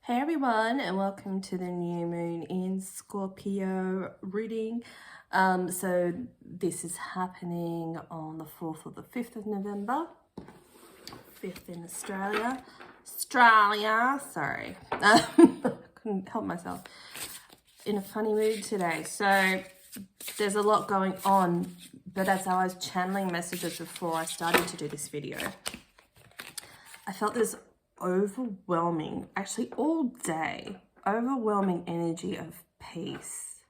Hey everyone, and welcome to the new moon in Scorpio reading. So this is happening on the 4th or the 5th of November, 5th in Australia. Sorry. I couldn't help myself. In a funny mood today. So there's a lot going on, but as I was channeling messages before I started to do this video, I felt this overwhelming, actually all day, overwhelming energy of peace.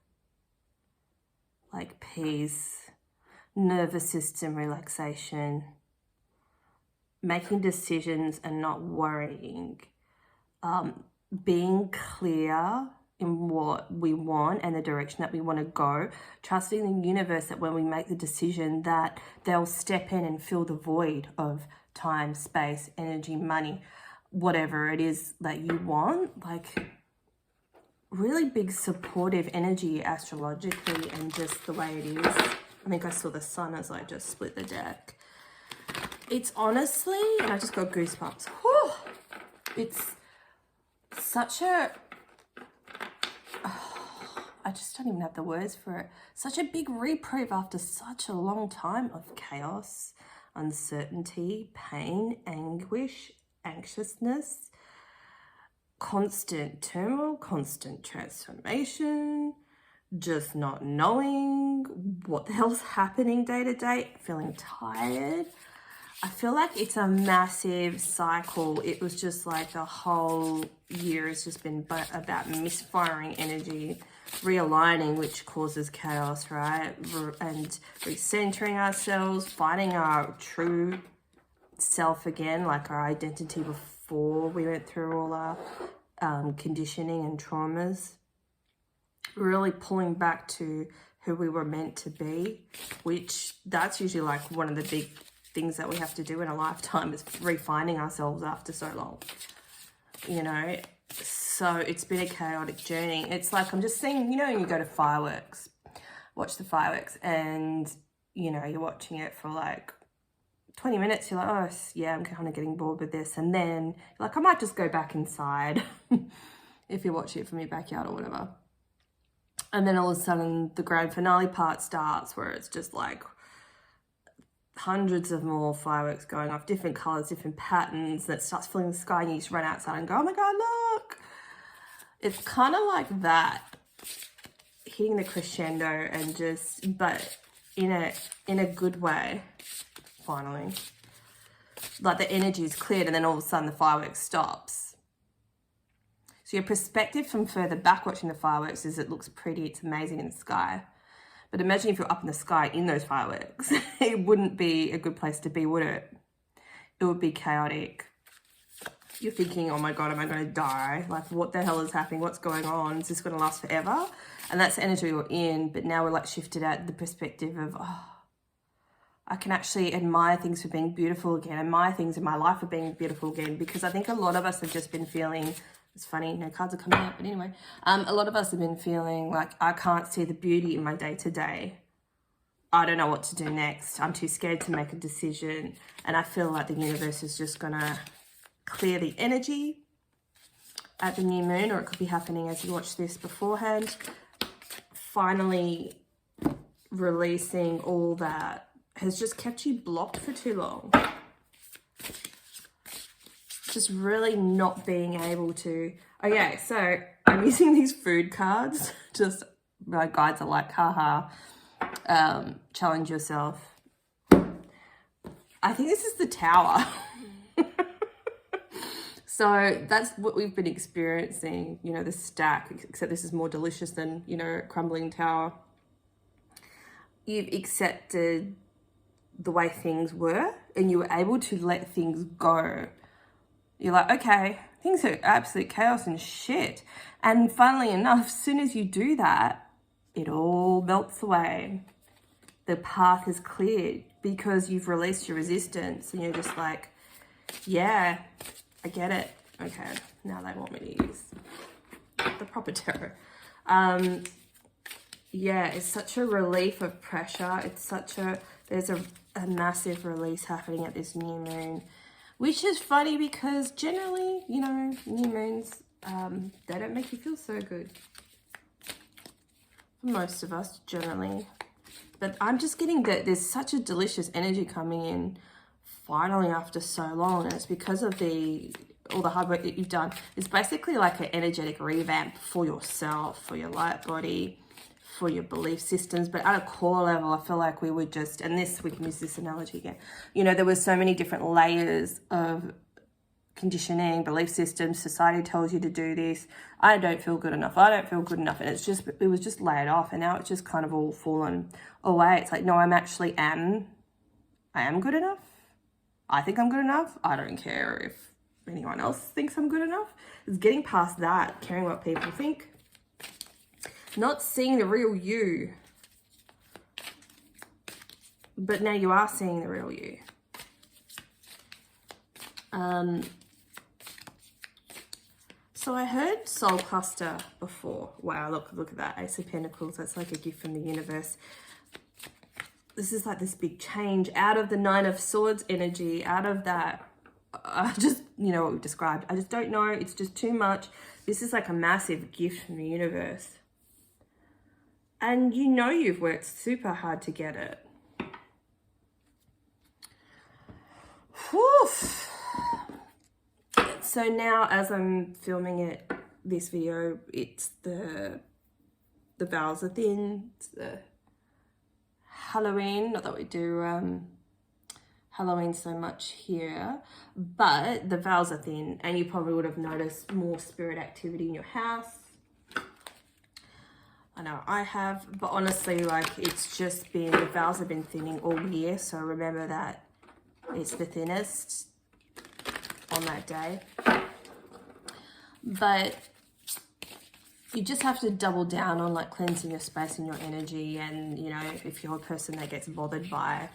Like peace, nervous system relaxation, making decisions and not worrying, being clear in what we want and the direction that we want to go, trusting the universe that when we make the decision that they'll step in and fill the void of time, space, energy, money, whatever it is that you want. Like really big supportive energy astrologically and just the way it is. I think I saw the sun as I just split the deck. It's honestly, and I just got goosebumps. Whew, it's such a, I just don't even have the words for it. Such a big reprieve after such a long time of chaos, uncertainty, pain, anguish, anxiousness, constant turmoil, constant transformation, just not knowing what the hell's happening day to day, feeling tired. I feel like it's a massive cycle. It was just like the whole year has just been about misfiring energy, realigning, which causes chaos, right? And recentering ourselves, finding our true self again, like our identity before we went through all our conditioning and traumas, really pulling back to who we were meant to be, which that's usually like one of the big things that we have to do in a lifetime, is refinding ourselves after so long, you know. So it's been a chaotic journey. It's like I'm just seeing, you know, when you go to fireworks, watch the fireworks, and you know, you're watching it for like 20 minutes, you're like, oh yeah, I'm kind of getting bored with this, and then you're like, I might just go back inside if you're watching it from your backyard or whatever. And then all of a sudden the grand finale part starts, where it's just like hundreds of more fireworks going off, different colors, different patterns, that starts filling the sky, and you just run outside and go, oh my god, look. It's kind of like that, hitting the crescendo, and just, but in a good way. Finally, like the energy is cleared, and then all of a sudden the fireworks stops. So your perspective from further back watching the fireworks is it looks pretty, it's amazing in the sky. But imagine if you're up in the sky in those fireworks. It wouldn't be a good place to be, would it? It would be chaotic. You're thinking, oh my god, am I going to die? Like, what the hell is happening? What's going on? Is this going to last forever? And that's the energy we're in. But now we're like shifted at the perspective of, oh, I can actually admire things for being beautiful again, admire things in my life for being beautiful again, because I think a lot of us have just been feeling, it's funny, no cards are coming out, but anyway, a lot of us have been feeling like, I can't see the beauty in my day-to-day. I don't know what to do next. I'm too scared to make a decision. And I feel like the universe is just gonna clear the energy at the new moon, or it could be happening as you watch this beforehand. Finally releasing all that has just kept you blocked for too long. Just really not being able to. Okay, so I'm using these food cards. Just my guides are like, haha, challenge yourself. I think this is the Tower. So that's what we've been experiencing, you know, the stack, except this is more delicious than, you know, crumbling tower. You've accepted the way things were, and you were able to let things go. You're like, okay, things are absolute chaos and shit. And funnily enough, as soon as you do that, it all melts away. The path is cleared because you've released your resistance, and you're just like, yeah, I get it. Okay, now they want me to use the proper tarot. Yeah, it's such a relief of pressure. It's such a, there's a massive release happening at this new moon, which is funny because generally, you know, new moons they don't make you feel so good. For most of us, generally. But I'm just getting that there's such a delicious energy coming in finally after so long. And it's because of all the hard work that you've done. It's basically like an energetic revamp for yourself, for your light body, for your belief systems. But at a core level, I feel like we would just, and this, we can use this analogy again, you know, there was so many different layers of conditioning, belief systems. Society tells you to do this. I don't feel good enough. I don't feel good enough. And it was just laid off. And now it's just kind of all fallen away. It's like, no, I am good enough. I think I'm good enough. I don't care if anyone else thinks I'm good enough. It's getting past that, caring what people think. Not seeing the real you. But now you are seeing the real you. So I heard soul cluster before. Wow, look at that. Ace of Pentacles. That's like a gift from the universe. This is like this big change out of the Nine of Swords energy, out of that. Just, you know what we described. I just don't know. It's just too much. This is like a massive gift from the universe. And you know you've worked super hard to get it. Whew. So now as I'm filming this video, it's the veils are thin. It's the Halloween, not that we do Halloween so much here, but the veils are thin, and you probably would have noticed more spirit activity in your house. I know I have, but honestly, like, it's just been, the veils have been thinning all year, so remember that it's the thinnest on that day. But you just have to double down on like cleansing your space and your energy. And, you know, if you're a person that gets bothered by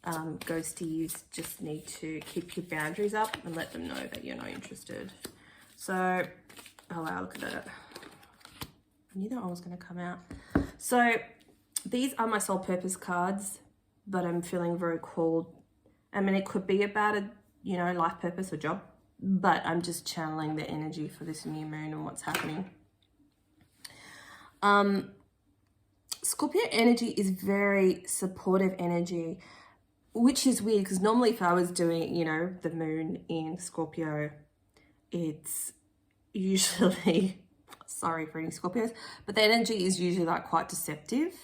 ghosties, just need to keep your boundaries up and let them know that you're not interested. So, oh wow, look at that. I knew that one was going to come out. So these are my soul purpose cards, but I'm feeling very called. I mean, it could be about a, you know, life purpose or job, but I'm just channeling the energy for this new moon and what's happening. Scorpio energy is very supportive energy, which is weird because normally if I was doing, you know, the moon in Scorpio, it's usually, sorry for any Scorpios, but the energy is usually like quite deceptive.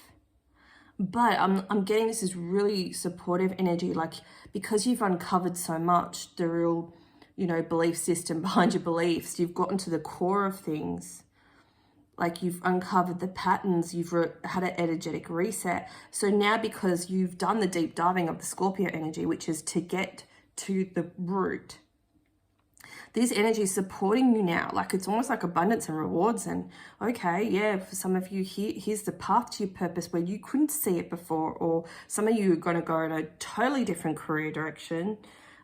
But I'm getting this is really supportive energy, like because you've uncovered so much, the real, you know, belief system behind your beliefs, you've gotten to the core of things. Like you've uncovered the patterns, you've had an energetic reset. So now because you've done the deep diving of the Scorpio energy, which is to get to the root, this energy is supporting you now. Like it's almost like abundance and rewards. And okay, yeah, for some of you, here's the path to your purpose where you couldn't see it before. Or some of you are going to go in a totally different career direction.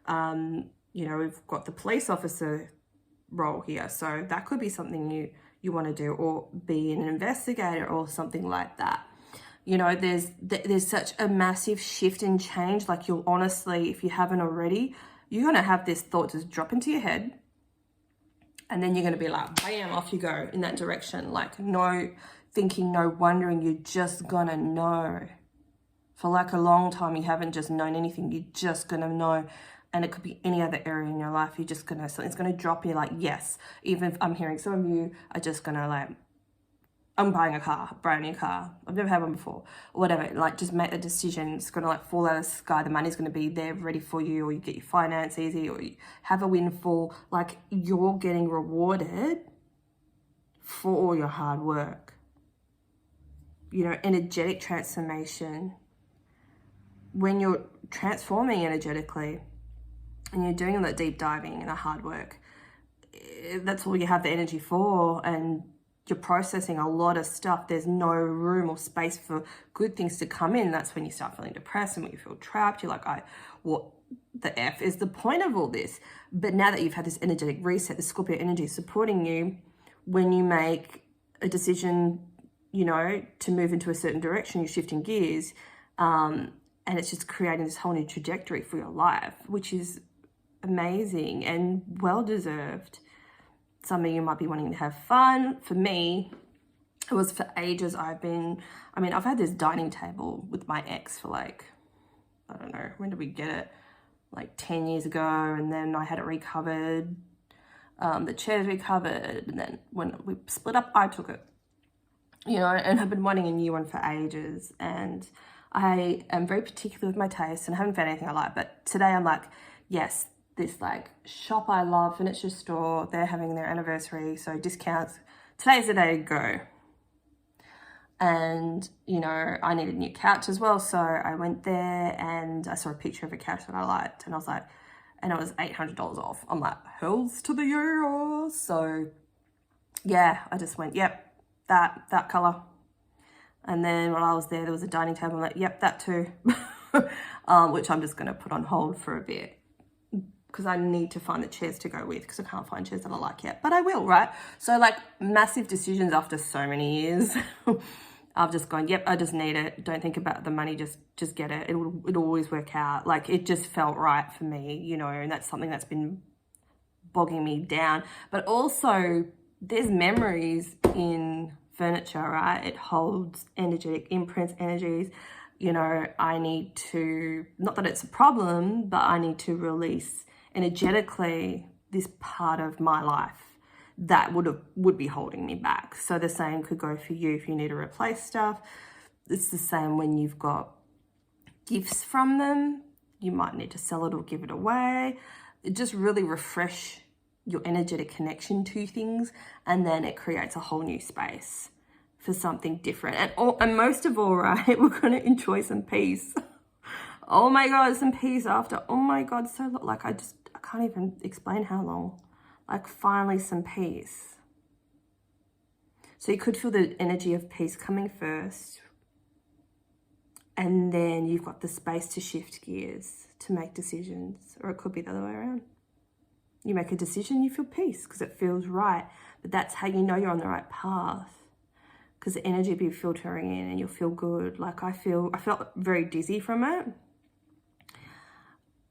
You know, we've got the police officer role here. So that could be something you want to do, or be an investigator or something like that. You know, there's such a massive shift and change. Like you'll honestly, if you haven't already, you're going to have this thought just drop into your head. And then you're going to be like, bam, off you go in that direction. Like no thinking, no wondering. You're just going to know. For like a long time, you haven't just known anything. You're just going to know. And it could be any other area in your life. You're just going to, something's going to drop you like, yes. Even if I'm hearing some of you are just going to like, I'm buying a car, brand new car. I've never had one before. Or whatever, like just make the decision. It's going to like fall out of the sky. The money's going to be there ready for you, or you get your finance easy, or you have a windfall. Like you're getting rewarded for all your hard work. You know, energetic transformation. When you're transforming energetically and you're doing all that deep diving and the hard work, that's all you have the energy for. And you're processing a lot of stuff. There's no room or space for good things to come in. That's when you start feeling depressed and when you feel trapped. You're like, what the F is the point of all this? But now that you've had this energetic reset, the Scorpio energy is supporting you when you make a decision, you know, to move into a certain direction, you're shifting gears. And it's just creating this whole new trajectory for your life, which is amazing and well-deserved. Some of you might be wanting to have fun. For me, it was for ages. I've had this dining table with my ex for like, I don't know, when did we get it? Like 10 years ago, and then I had it recovered. The chair's recovered, and then when we split up, I took it. You know, and I've been wanting a new one for ages, and I am very particular with my taste, and I haven't found anything I like. But today I'm like, yes, this like shop I love, furniture store, they're having their anniversary, so discounts. Today's the day to go. And, you know, I needed a new couch as well. So I went there and I saw a picture of a couch that I liked. And I was like, and it was $800 off. I'm like, hells to the yeah. So yeah, I just went, yep, that color. And then while I was there was a dining table. I'm like, yep, that too. Which I'm just going to put on hold for a bit, because I need to find the chairs to go with, because I can't find chairs that I like yet. But I will, right? So like massive decisions after so many years. I've just gone, yep, I just need it. Don't think about the money, just get it. It'll always work out. Like, it just felt right for me, you know, and that's something that's been bogging me down. But also, there's memories in furniture, right? It holds energetic imprints, energies. You know, I need to, not that it's a problem, but I need to release energetically this part of my life that would be holding me back. So the same could go for you if you need to replace stuff. It's the same when you've got gifts from them. You might need to sell it or give it away. It just really refresh your energetic connection to things, and then it creates a whole new space for something different. And most of all, right, we're going to enjoy some peace. Oh my God, some peace after, oh my God, so like I can't even explain how long. Like finally some peace. So you could feel the energy of peace coming first, and then you've got the space to shift gears, to make decisions, or it could be the other way around. You make a decision, you feel peace because it feels right, but that's how you know you're on the right path, because the energy will be filtering in and you'll feel good. Like I felt very dizzy from it,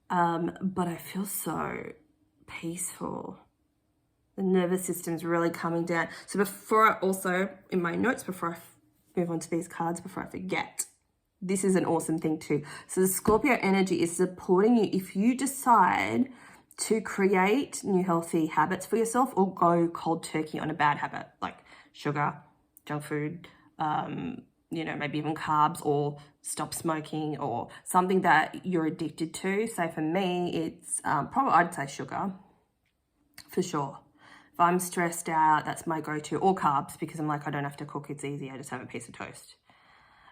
but I feel so peaceful. The nervous system's really coming down. So before I also, in my notes, before I move on to these cards, before I forget, this is an awesome thing too. So the Scorpio energy is supporting you if you decide to create new healthy habits for yourself, or go cold turkey on a bad habit like sugar, junk food, you know, maybe even carbs, or stop smoking, or something that you're addicted to. So for me, it's probably, I'd say sugar for sure. If I'm stressed out, that's my go-to, or carbs, because I'm like, I don't have to cook, it's easy, I just have a piece of toast.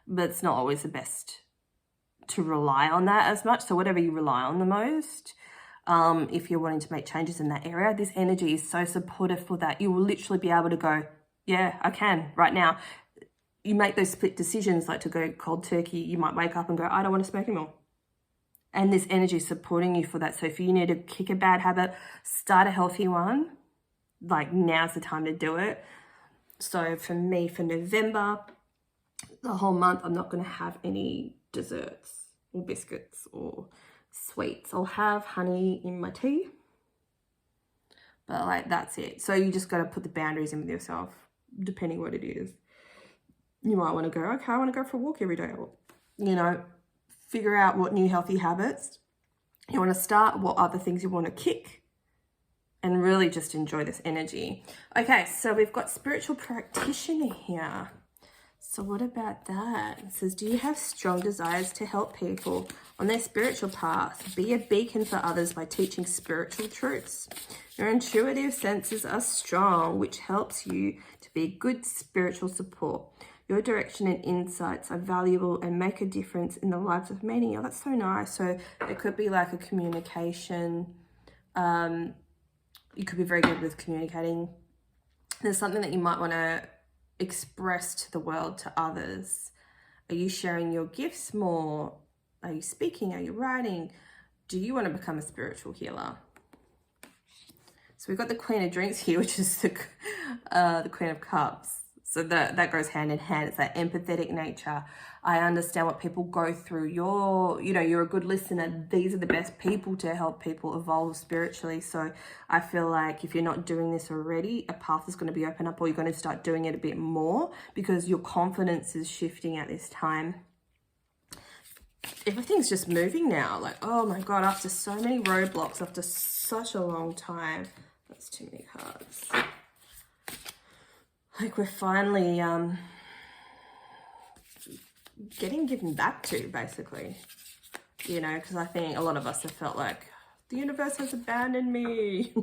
But it's not always the best to rely on that as much. So whatever you rely on the most, if you're wanting to make changes in that area, this energy is so supportive for that. You will literally be able to go, yeah, I can right now. You make those split decisions, like to go cold turkey. You might wake up and go, I don't want to smoke anymore. And this energy is supporting you for that. So if you need to kick a bad habit, start a healthy one, like now's the time to do it. So for me, for November, the whole month, I'm not going to have any desserts or biscuits or sweets. I'll have honey in my tea, but like that's it. So you just got to put the boundaries in with yourself, depending what it is. You might want to go, okay, I want to go for a walk every day, or, you know, figure out what new healthy habits you want to start, what other things you want to kick, and really just enjoy this energy. Okay, so we've got spiritual practitioner here. So what about that? It says, do you have strong desires to help people on their spiritual path? Be a beacon for others by teaching spiritual truths. Your intuitive senses are strong, which helps you to be good spiritual support. Your direction and insights are valuable and make a difference in the lives of many. Oh, that's so nice. So it could be like a communication. You could be very good with communicating. There's something that you might want to express to the world, to others. Are you sharing your gifts more? Are you speaking? Are you writing? Do you want to become a spiritual healer? So we've got the Queen of Drinks here, which is the Queen of Cups. So that goes hand in hand. It's that empathetic nature. I understand what people go through. You're a good listener. These are the best people to help people evolve spiritually. So I feel like if you're not doing this already, a path is going to be open up, or you're going to start doing it a bit more because your confidence is shifting at this time. Everything's just moving now. Like, oh my God, after so many roadblocks, after such a long time. That's too many cards. Like, we're finally getting given back to, basically. You know, because I think a lot of us have felt like the universe has abandoned me.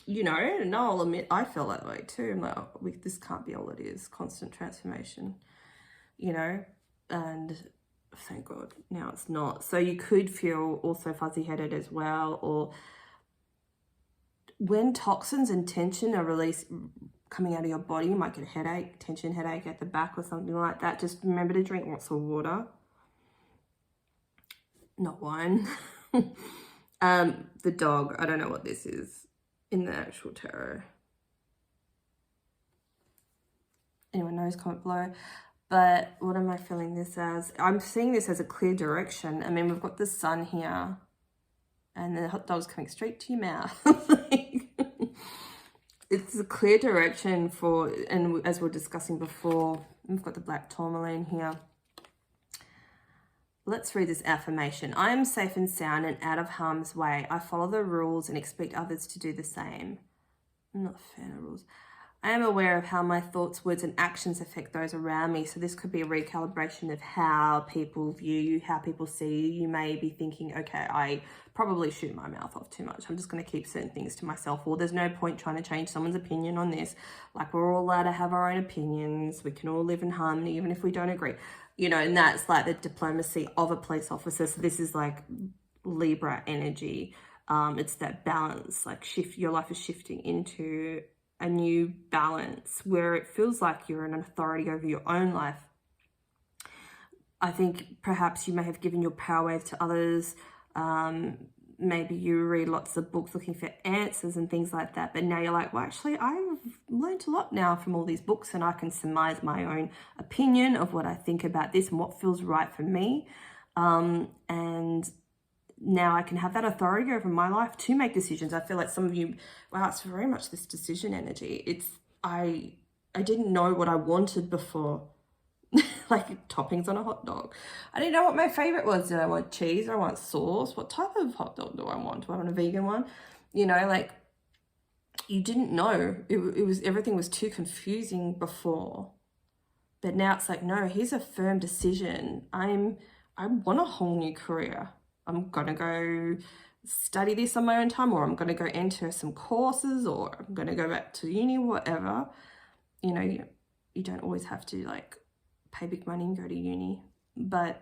You know, and I'll admit I feel that way too. I'm like, oh, this can't be all it is. Constant transformation, you know, and thank God now it's not. So you could feel also fuzzy-headed as well, or when toxins and tension are released, coming out of your body, you might get a headache, tension headache at the back or something like that. Just remember to drink lots of water, not wine. The dog, I don't know what this is in the actual tarot. Anyone knows, comment below. But what am I feeling this as? I'm seeing this as a clear direction. I mean, we've got the sun here and the hot dog's coming straight to your mouth. It's a clear direction for, and as we we're discussing before, we've got the black tourmaline here. Let's read this affirmation. I am safe and sound and out of harm's way. I follow the rules and expect others to do the same. I'm not a fan of rules. I am aware of how my thoughts, words, and actions affect those around me. So this could be a recalibration of how people view you, how people see you. You may be thinking, okay, I probably shoot my mouth off too much. I'm just going to keep certain things to myself. Or there's no point trying to change someone's opinion on this. Like, we're all allowed to have our own opinions. We can all live in harmony, even if we don't agree. You know, and that's like the diplomacy of a police officer. So this is like Libra energy. It's that balance, like your life is shifting into a new balance where it feels like you're an authority over your own life. I think perhaps you may have given your power away to others. Maybe you read lots of books looking for answers and things like that. But now you're like, well, actually, I've learned a lot now from all these books, and I can surmise my own opinion of what I think about this and what feels right for me. And now I can have that authority over my life to make decisions. I feel like some of you, wow, it's very much this decision energy. It's, I didn't know what I wanted before. Like toppings on a hot dog. I didn't know what my favorite was. Did I want cheese or I want sauce? What type of hot dog do I want? Do I want a vegan one? You know, like, you didn't know. It was, everything was too confusing before. But now it's like, no, here's a firm decision. I want a whole new career. I'm going to go study this on my own time, or I'm going to go enter some courses, or I'm going to go back to uni, whatever. You know, you don't always have to like pay big money and go to uni. But,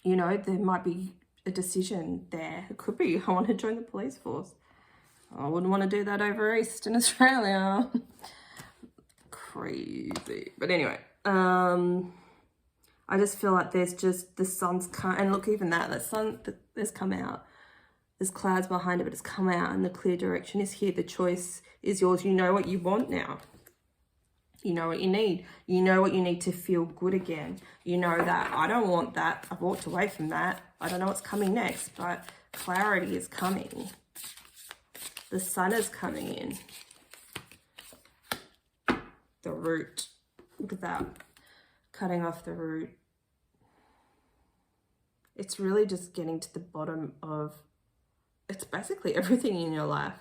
you know, there might be a decision there. It could be, I want to join the police force. I wouldn't want to do that over East in Australia. Crazy. But anyway, I just feel like there's just, the sun's come, and look, even that sun has come out. There's clouds behind it, but it's come out, and the clear direction is here. The choice is yours. You know what you want now. You know what you need. You know what you need to feel good again. You know that I don't want that. I've walked away from that. I don't know what's coming next, but clarity is coming. The sun is coming in. The root. Look at that. Cutting off the root. It's really just getting to the bottom of, it's basically everything in your life.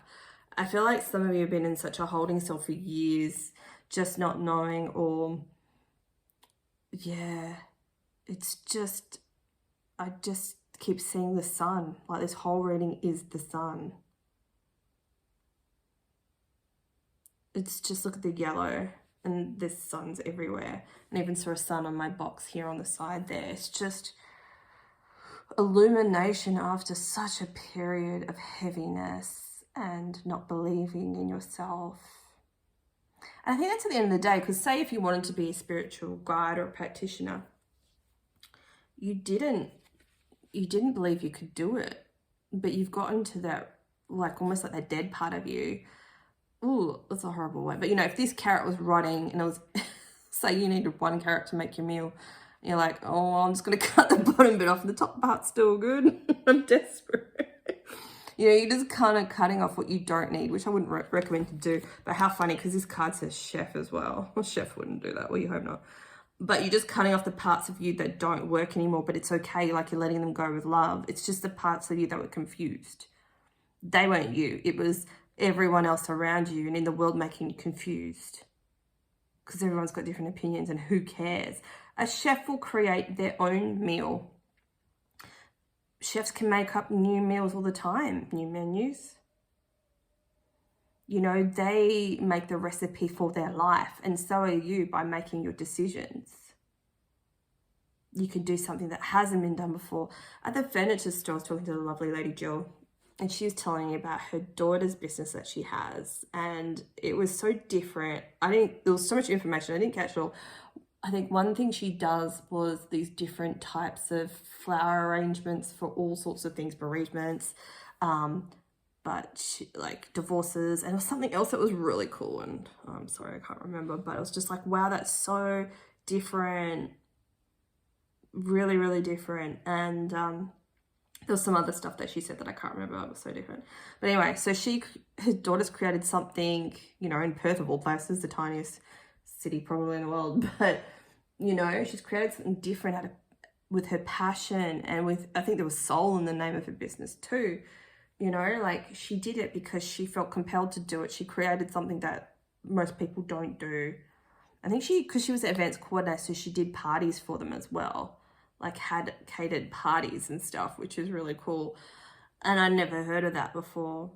I feel like some of you have been in such a holding cell for years, just not knowing, or yeah, it's just, I just keep seeing the sun. Like, this whole reading is the sun. It's just, look at the yellow, and there's suns everywhere. And even saw a sun on my box here on the side there. It's just illumination after such a period of heaviness and not believing in yourself. And I think that's at the end of the day, because say if you wanted to be a spiritual guide or a practitioner, you didn't believe you could do it, but you've gotten to that, like almost like that dead part of you ooh, that's a horrible way. But, you know, if this carrot was rotting and it was, say you needed 1 carrot to make your meal, and you're like, oh, I'm just going to cut the bottom bit off and the top part's still good. I'm desperate. You know, you're just kind of cutting off what you don't need, which I wouldn't recommend to do. But how funny, because this card says chef as well. Well, chef wouldn't do that. Well, you hope not. But you're just cutting off the parts of you that don't work anymore, but it's okay. Like, you're letting them go with love. It's just the parts of you that were confused. They weren't you. It was everyone else around you and in the world making you confused. Because everyone's got different opinions, and who cares? A chef will create their own meal. Chefs can make up new meals all the time, new menus. You know, they make the recipe for their life, and so are you by making your decisions. You can do something that hasn't been done before. At the furniture store, I was talking to the lovely lady Jill, and she was telling me about her daughter's business that she has, and it was so different. There was so much information, I didn't catch it all. I think one thing she does was these different types of flower arrangements for all sorts of things, bereavements, but she, like divorces, and it was something else that was really cool, and I'm sorry, I can't remember, but it was just like, wow, that's so different, really, really different. And there was some other stuff that she said that I can't remember, it was so different. But anyway, so her daughter's created something, you know, in Perth of all places, the tiniest city probably in the world, but you know, she's created something different with her passion, and with, I think there was soul in the name of her business too. You know, like, she did it because she felt compelled to do it. She created something that most people don't do. I think because she was an events coordinator, so she did parties for them as well, like had catered parties and stuff, which is really cool. And I'd never heard of that before.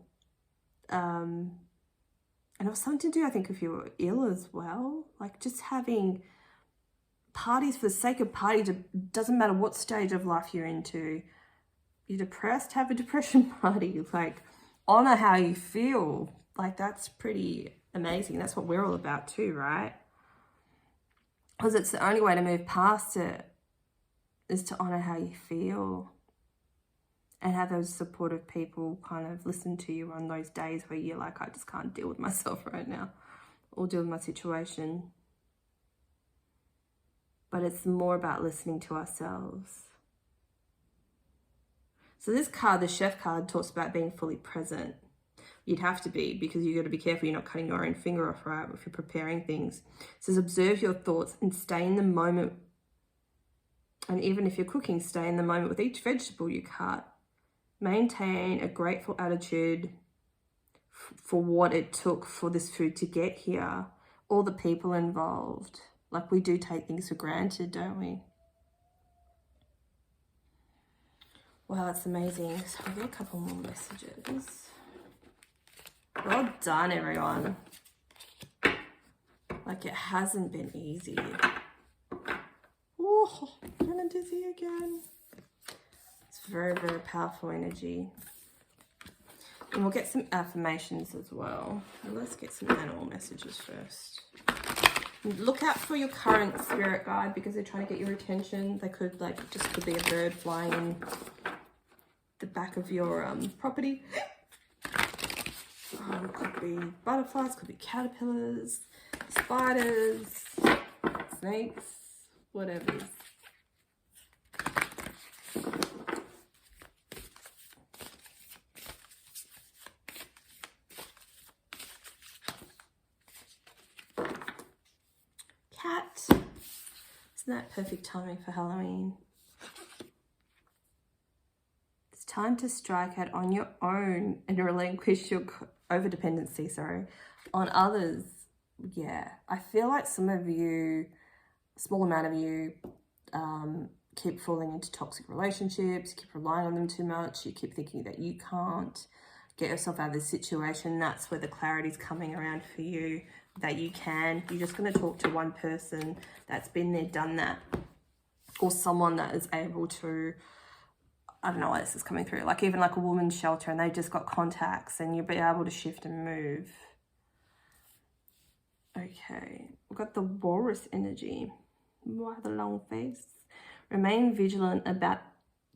And it was something to do, I think, if you were ill as well, like just having parties for the sake of parties. It doesn't matter what stage of life you're into. You're depressed, have a depression party. Like, honor how you feel. Like, that's pretty amazing. That's what we're all about too, right? Because it's the only way to move past it is to honor how you feel and have those supportive people kind of listen to you on those days where you're like, I just can't deal with myself right now, or deal with my situation. But it's more about listening to ourselves. So this card, the chef card, talks about being fully present. You'd have to be, because you've got to be careful you're not cutting your own finger off, right, if you're preparing things. It says observe your thoughts and stay in the moment. And even if you're cooking, stay in the moment with each vegetable you cut. Maintain a grateful attitude for what it took for this food to get here, all the people involved. Like, we do take things for granted, don't we? Wow, that's amazing. So I'll get a couple more messages. Well done, everyone. Like, it hasn't been easy. Oh, I'm kind of dizzy again. It's very, very powerful energy. And we'll get some affirmations as well. And let's get some animal messages first. Look out for your current spirit guide, because they're trying to get your attention. They could, like, just could be a bird flying in the back of your property. Could be butterflies, could be caterpillars, spiders, snakes, whatever. Cat. Isn't that perfect timing for Halloween? It's time to strike out on your own and relinquish your overdependency, on others. Yeah, I feel like some of you, a small amount of you, keep falling into toxic relationships, keep relying on them too much, you keep thinking that you can't get yourself out of this situation. That's where the clarity's coming around for you, that you can. You're just going to talk to one person that's been there, done that, or someone that is able to, I don't know why this is coming through, like even like a woman's shelter, and they've just got contacts and you'll be able to shift and move. Okay, we've got the walrus energy. Wow, the long face. Remain vigilant about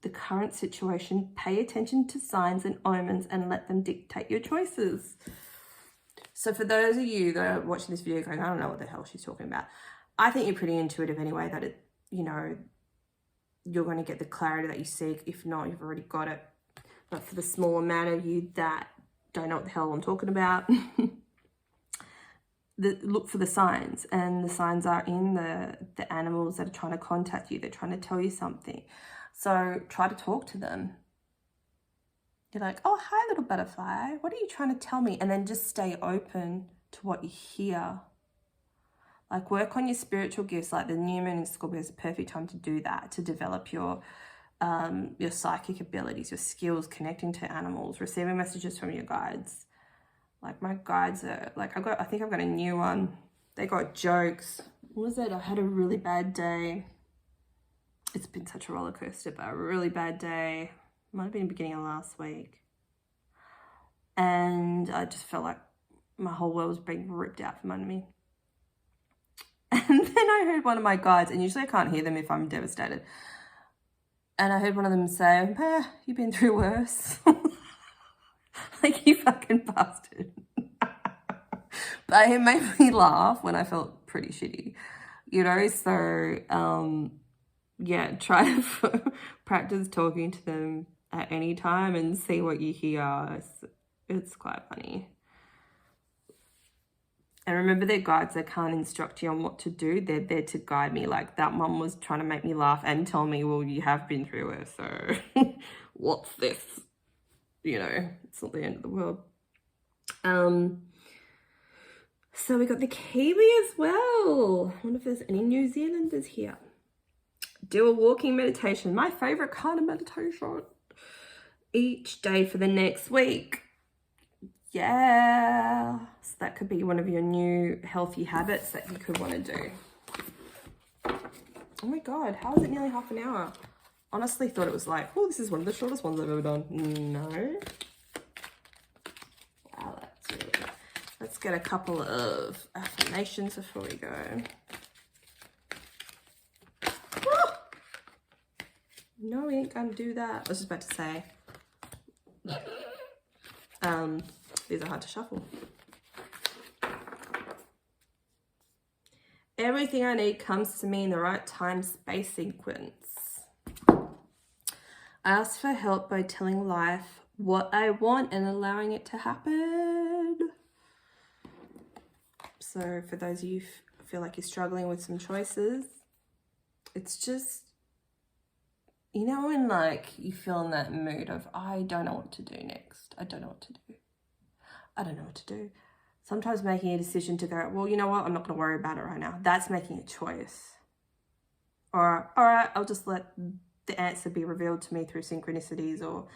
the current situation. Pay attention to signs and omens and let them dictate your choices. So for those of you that are watching this video going, I don't know what the hell she's talking about, I think you're pretty intuitive anyway, that it, you know, you're going to get the clarity that you seek. If not, you've already got it. But for the small amount of you that don't know what the hell I'm talking about, look for the signs, and the signs are in the animals that are trying to contact you. They're trying to tell you something. So try to talk to them. You're like, oh, hi, little butterfly. What are you trying to tell me? And then just stay open to what you hear. Like, work on your spiritual gifts. Like, the new moon in Scorpio is a perfect time to do that, to develop your psychic abilities, your skills, connecting to animals, receiving messages from your guides. Like, my guides are, like, I think I've got a new one. They got jokes. What was it? I had a really bad day. It's been such a roller coaster, but a really bad day. Might have been the beginning of last week. And I just felt like my whole world was being ripped out from under me. And then I heard one of my guides, and usually I can't hear them if I'm devastated. And I heard one of them say, you've been through worse. Like, you fucking bastard. But it made me laugh when I felt pretty shitty, you know? So, yeah, try to practice talking to them at any time and see what you hear. It's quite funny. And remember, they're guides. They can't instruct you on what to do. They're there to guide me. Like, that mum was trying to make me laugh and tell me, well, you have been through it, so what's this? You know, it's not the end of the world. So we got the Kiwi as well. I wonder if there's any New Zealanders here. Do a walking meditation. My favorite kind of meditation. Each day for the next week. Yeah. So that could be one of your new healthy habits that you could want to do. Oh my God, how is it nearly half an hour? Honestly thought it was like, oh, this is one of the shortest ones I've ever done. No. Wow, that's really good. Let's get a couple of affirmations before we go. Ah! No, we ain't gonna do that. I was just about to say. These are hard to shuffle. Everything I need comes to me in the right time, space, sequence. I ask for help by telling life what I want and allowing it to happen. So for those of you who feel like you're struggling with some choices, it's just, you know, when like you feel in that mood of, I don't know what to do next. I don't know what to do. I don't know what to do. Sometimes making a decision to go, well, you know what? I'm not going to worry about it right now. That's making a choice. Or, all right, I'll just let the answer be revealed to me through synchronicities, or,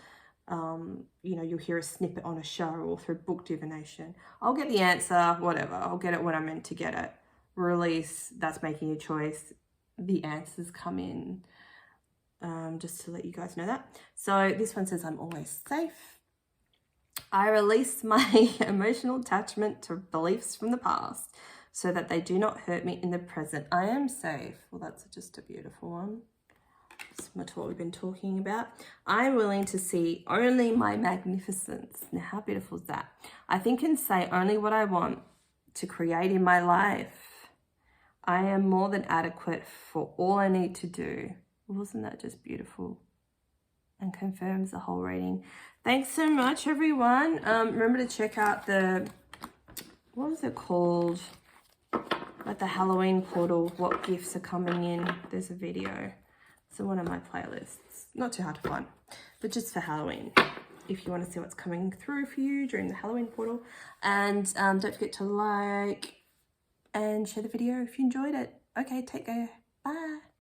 you know, you'll hear a snippet on a show or through book divination. I'll get the answer, whatever. I'll get it when I'm meant to get it. Release, that's making a choice. The answers come in, just to let you guys know that. So this one says, I'm always safe. I release my emotional attachment to beliefs from the past so that they do not hurt me in the present. I am safe. Well, that's just a beautiful one. Similar to what we've been talking about. I'm willing to see only my magnificence. Now, how beautiful is that? I think and say only what I want to create in my life. I am more than adequate for all I need to do. Wasn't that just beautiful? And confirms the whole reading. Thanks so much, everyone. Remember to check out the, what is it called? Like the Halloween portal, what gifts are coming in. There's a video. It's in one of my playlists. Not too hard to find, but just for Halloween. If you want to see what's coming through for you during the Halloween portal. And don't forget to like and share the video if you enjoyed it. Okay, take care. Bye.